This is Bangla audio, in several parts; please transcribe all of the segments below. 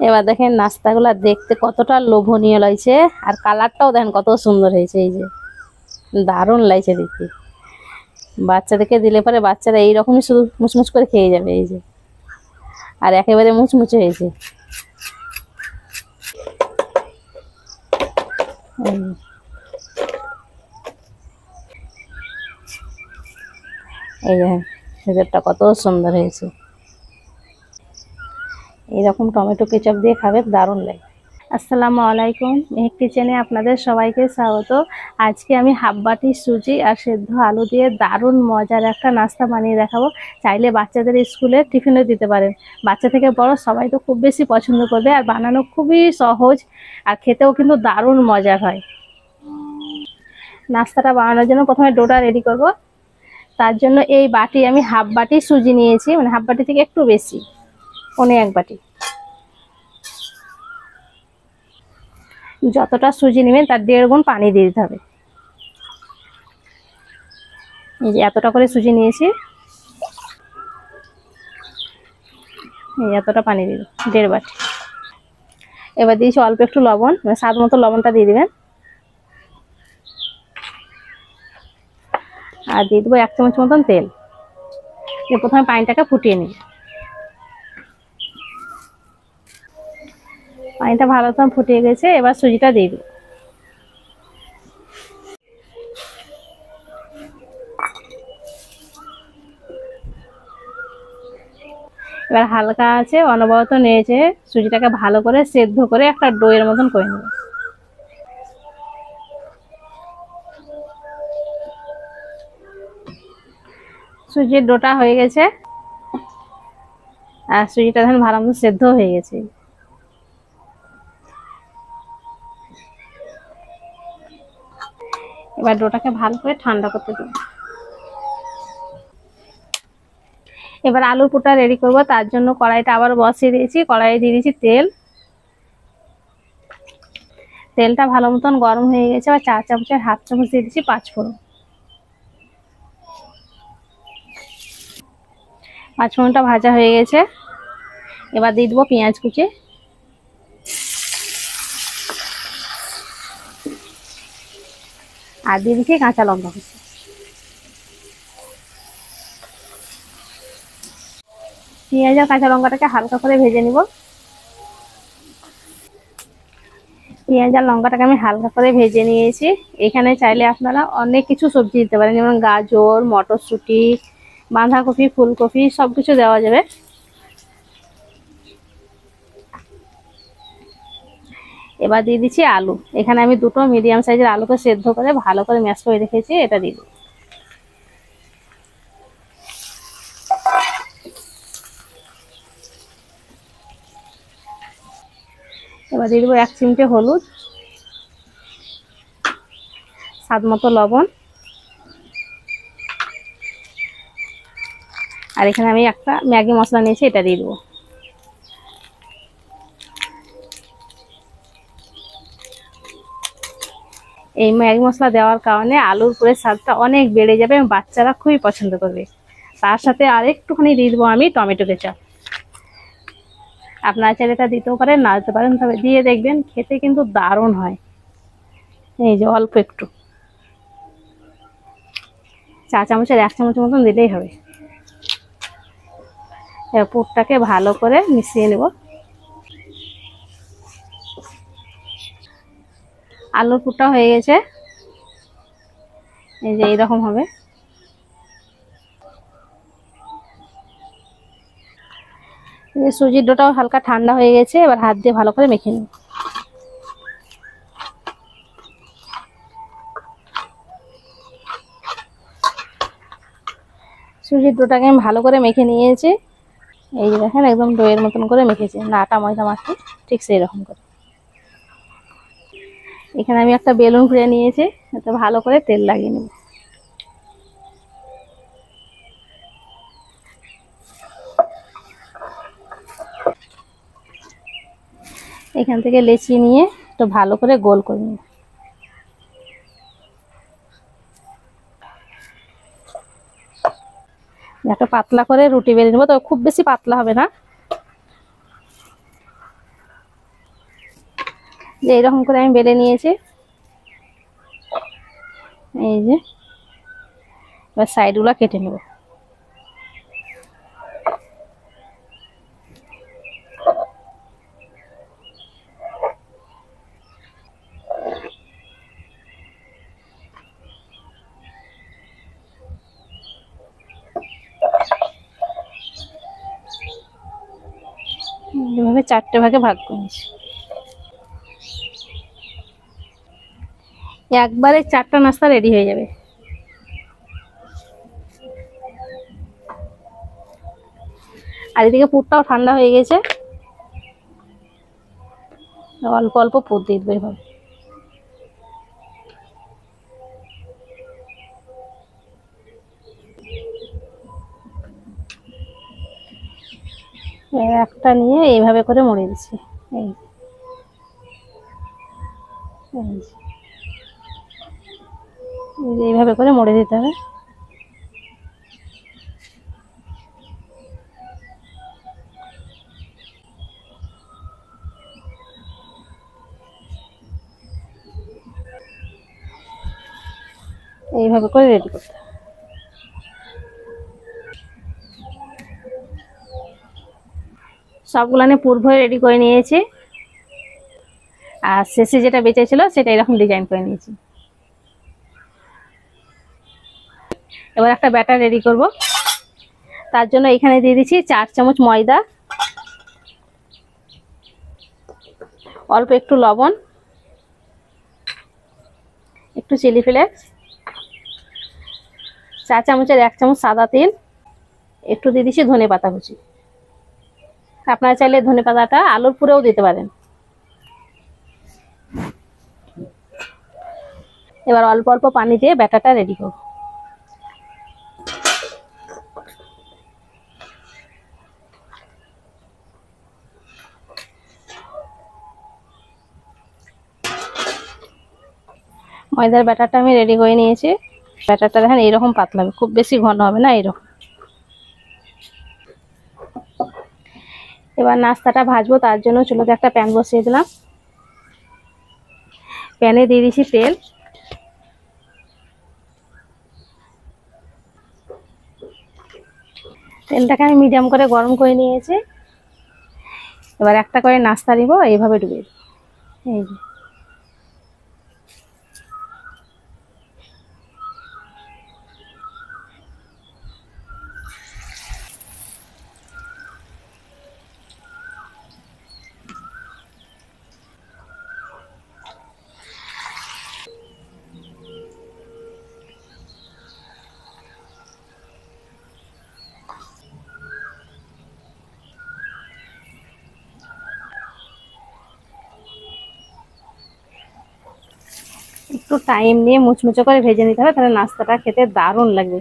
এবার দেখেন নাস্তাগুলো দেখতে কতটা লোভনীয় লাগছে, আর কালারটাও দেখেন কত সুন্দর হয়েছে। এই যে দারুণ লাগছে দেখতে। বাচ্চাদেরকে দিলে পরে বাচ্চারা এইরকমই শুধু মুচমুচ করে খেয়ে যাবে। এই যে আর একেবারে মুচমুচে হয়েছে। এই দেখেন ভেতরটা কত সুন্দর হয়েছে। এইরকম টমেটো কেচাপ দিয়ে খাবে, দারুণ লাগে। আসসালামু আলাইকুম, মেহেক কিচেনে আপনাদের সবাইকে স্বাগত। আজকে আমি হাফ বাটি সুজি আর সেদ্ধ আলু দিয়ে দারুণ মজার একটা নাস্তা বানিয়ে দেখাবো। চাইলে বাচ্চাদের স্কুলে টিফিনে দিতে পারেন। বাচ্চা থেকে বড় সবাই তো খুব বেশি পছন্দ করবে, আর বানানো খুবই সহজ, আর খেতেও কিন্তু দারুণ মজার হয়। নাস্তাটা বানানোর জন্য প্রথমে ডোটা রেডি করব। তার জন্য এই বাটি আমি হাফ বাটি সুজি নিয়েছি, মানে হাফ বাটি থেকে একটু বেশি, পৌনে এক বাটি। যতটা সুজি নেবেন তার 1.5 গুণ পানি দিয়ে দিতে হবে। এই যে এতটা করে সুজি নিয়েছি, এই এতটা পানি দিয়ে 1.5 বাটি। এবার দিয়েছি অল্প একটু লবণ, মানে স্বাদ মতো লবণটা দিয়ে দিবেন। আর দিয়ে দেবো 1 চামচ মতন তেল। প্রথমে পানিটাকে ফুটিয়ে নিই। পানিটা ভালো মতন ফুটিয়ে গেছে, এবার সুজিটা দিয়ে দিই। এবার হালকা আছে অনবরত নেড়েছে সুজিটাকে ভালো করে সেদ্ধ করে একটা ডোয়ের মতন করে নেব। সুজির ডোটা হয়ে গেছে, আর সুজিটা দেখেন ভালো মতো সেদ্ধ হয়ে গেছে। এবার ডোটাকে ভালো করে ঠান্ডা করতে দেব। এবার আলুর পুরটা রেডি করব। তার জন্য কড়াইটা আবার বসিয়ে দিয়েছি। কড়াইয়ে দিয়ে দিয়েছি তেল। তেলটা ভালো মতন গরম হয়ে গেছে। এবার 4 চামচের 1/2 চামচ দিয়ে দিচ্ছি 5 ফোড়ন। 5 ফোড়নটা ভাজা হয়ে গেছে, এবার দিয়ে দেবো পেঁয়াজ কুচি। আর দিয়ে দিচ্ছি কাঁচা লঙ্কা কুচি। পেঁয়াজ আর কাঁচা লঙ্কাটাকে হালকা করে ভেজে নিব। পেঁয়াজ আর লঙ্কাটাকে আমি হালকা করে ভেজে নিয়েছি। এখানে চাইলে আপনারা অনেক কিছু সবজি দিতে পারেন, যেমন গাজর, মটরশুঁটি, বাঁধাকপি, ফুলকপি সবকিছু দেওয়া যাবে। এবার দিয়ে দিচ্ছি আলু। এখানে আমি দুটো মিডিয়াম সাইজের আলুকে সেদ্ধ করে ভালো করে ম্যাশ করে রেখেছি, এটা দিয়ে দেব। এবার দিয়ে দেবো 1 চিমটে হলুদ, স্বাদ মতো লবণ, আর এখানে আমি একটা ম্যাগি মশলা নিয়েছি, এটা দিয়ে দেবো। এই ম্যাগি মশলা দেওয়ার কারণে আলুর পুরের স্বাদটা অনেক বেড়ে যাবে এবং বাচ্চারা খুবই পছন্দ করবে। তার সাথে আর একটুখানি দিয়ে দেবো আমি টমেটো কেচাপ। আপনারা চাইলে এটা দিতেও পারেন, না দিতে পারেন, তবে দিয়ে দেখবেন খেতে কিন্তু দারুণ হয়। এই যে অল্প একটু, 4 চামচের 1 চামচ মতন দিলেই হবে। এবার পুরটাকে ভালো করে মিশিয়ে নেব। আলুর পুরটা হয়ে গেছে, এই যে এইরকম হবে। সুজির ডোটাও হালকা ঠান্ডা হয়ে গেছে, এবার হাত দিয়ে ভালো করে মেখে নেব। সুজির ডোটাকে আমি ভালো করে মেখে নিয়েছি। এই যে দেখেন একদম ডোয়ের মতন করে মেখেছি, না আটা ময়দা মাখি, ঠিক সেই রকম করে। এখানে আমি একটা বেলুন ঘুরে নিয়েছি, এতে ভালো করে তেল লাগিয়ে নেব। এখান থেকে লেচি নিয়ে একটু ভালো করে গোল করে নেব। একটা পাতলা করে রুটি বেলে নেবো, তবে খুব বেশি পাতলা হবে না। যে এরকম করে আমি বেলে নিয়েছি। এই যে এবার সাইডগুলো কেটে নেব। এভাবে 4টে ভাগে ভাগ করেছি। একবারে 4টা নাস্তা রেডি হয়ে যাবে। আর এদিকে পুরটাও ঠান্ডা হয়ে গেছে, অল্প অল্প পুর দিয়ে দেবো এভাবে। একটা নিয়ে এইভাবে করে মুড়ে দিচ্ছি। এই এইভাবে করে মুড়ে দিতে হবে। এইভাবে করে রেডি করতে হবে। সবগুলো পুর ভরে রেডি করে নিয়েছি, আর শেষে যেটা বেঁচে ছিল সেটা এরকম ডিজাইন করে নিয়েছি। এবার একটা ব্যাটার রেডি করব। তার জন্য এখানে দিয়ে দিচ্ছি 4 চামচ ময়দা, অল্প একটু লবণ, একটু চিলি ফ্লেক্স, 4 চামচের 1 চামচ সাদা তেল, একটু দিয়ে দিচ্ছি ধনে পাতা কুচি। আপনারা চাইলে ধনে পাতাটা আলুর পুরেও দিতে পারেন। এবার অল্প অল্প পানি দিয়ে ব্যাটারটা রেডি করব। ময়দার ব্যাটারটা আমি রেডি করে নিয়েছি। ব্যাটারটা দেখেন এইরকম পাতলা হবে, খুব বেশি ঘন হবে না, এইরকম। এবার নাস্তাটা ভাজবো, তার জন্য চুলোতে একটা প্যান বসিয়ে দিলাম। প্যানে দিয়ে দিচ্ছি তেল। তেলটাকে আমি মিডিয়াম করে গরম করে নিয়েছি। এবার একটা করে নাস্তা নিব, এইভাবে ডুবে দেব। এই যে একটু টাইম নিয়ে মুচমুচে করে ভেজে নিতে হবে, তাহলে নাস্তাটা খেতে দারুণ লাগবে।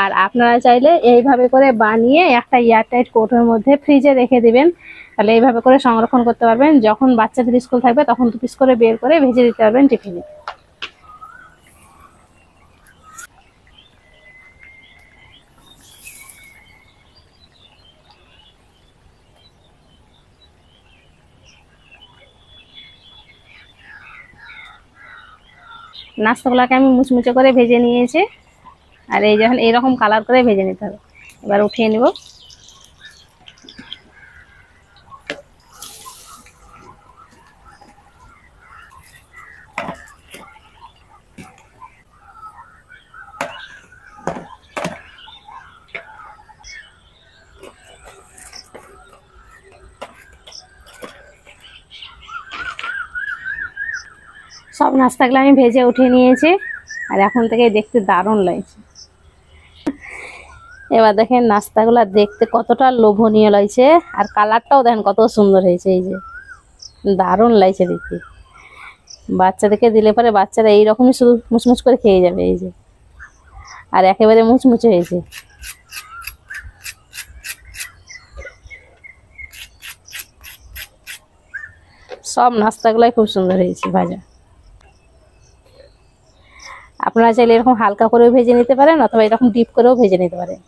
আর আপনারা চাইলে এইভাবে করে বানিয়ে একটা এয়ারটাইট কৌটোর মধ্যে ফ্রিজে রেখে দিবেন, তাহলে এইভাবে করে সংরক্ষণ করতে পারবেন। যখন বাচ্চাদের স্কুল থাকবে তখন 2 পিস করে বের করে ভেজে দিতে পারবেন টিফিনে। নাস্তাগুলোকে আমি মুচমুচে করে ভেজে নিয়েছি, আর এই যখন এইরকম কালার করে ভেজে নিতে হবে। এবার উঠিয়ে নেব। সব নাস্তাগুলো আমি ভেজে উঠিয়ে নিয়েছি, আর এখন থেকে দেখতে দারুণ লাগছে। এবার দেখেন নাস্তাগুলো দেখতে কতটা লোভনীয় লাগছে, আর কালারটাও দেখেন কত সুন্দর হয়েছে। এই যে দারুণ লাগছে দেখতে। বাচ্চাদেরকে দিলে পরে বাচ্চারা এইরকমই শুধু মুচমুচ করে খেয়ে যাবে। এই যে আর একেবারে মুচমুচে হয়েছে। সব নাস্তাগুলাই খুব সুন্দর হয়েছে ভাজা। আপনারা চাইলে এরকম হালকা করেও ভেজে নিতে পারেন, অথবা এরকম ডিপ করেও ভেজে নিতে পারেন।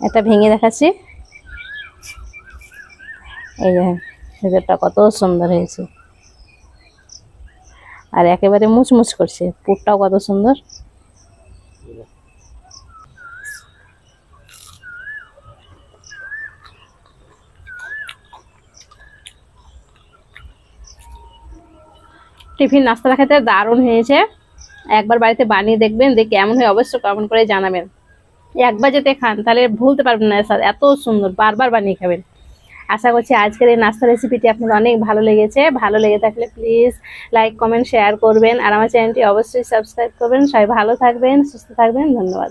এটা ভেঙে দেখাচ্ছি। এই যে ভেতরটা কত সুন্দর হয়েছে, আর একেবারে মুচমুচ করছে, পুরটাও কত সুন্দর। টিফিন নাস্তাটা খেতে দারুণ হয়েছে, একবার বাড়িতে বানিয়ে দেখবেন, দেখে কেমন হয় অবশ্যই কমেন্ট করে জানাবেন। একবার যেতে খান তাহলে ভুলতে পারবেন না, স্যার এত সুন্দর, বারবার বানিয়ে খাবেন। আশা করছি আজকের এই নাস্তা রেসিপিটি আপনাদের অনেক ভালো লেগেছে। ভালো লেগে থাকলে প্লিজ লাইক কমেন্ট শেয়ার করবেন, আর আমার চ্যানেলটি অবশ্যই সাবস্ক্রাইব করবেন। সবাই ভালো থাকবেন, সুস্থ থাকবেন, ধন্যবাদ।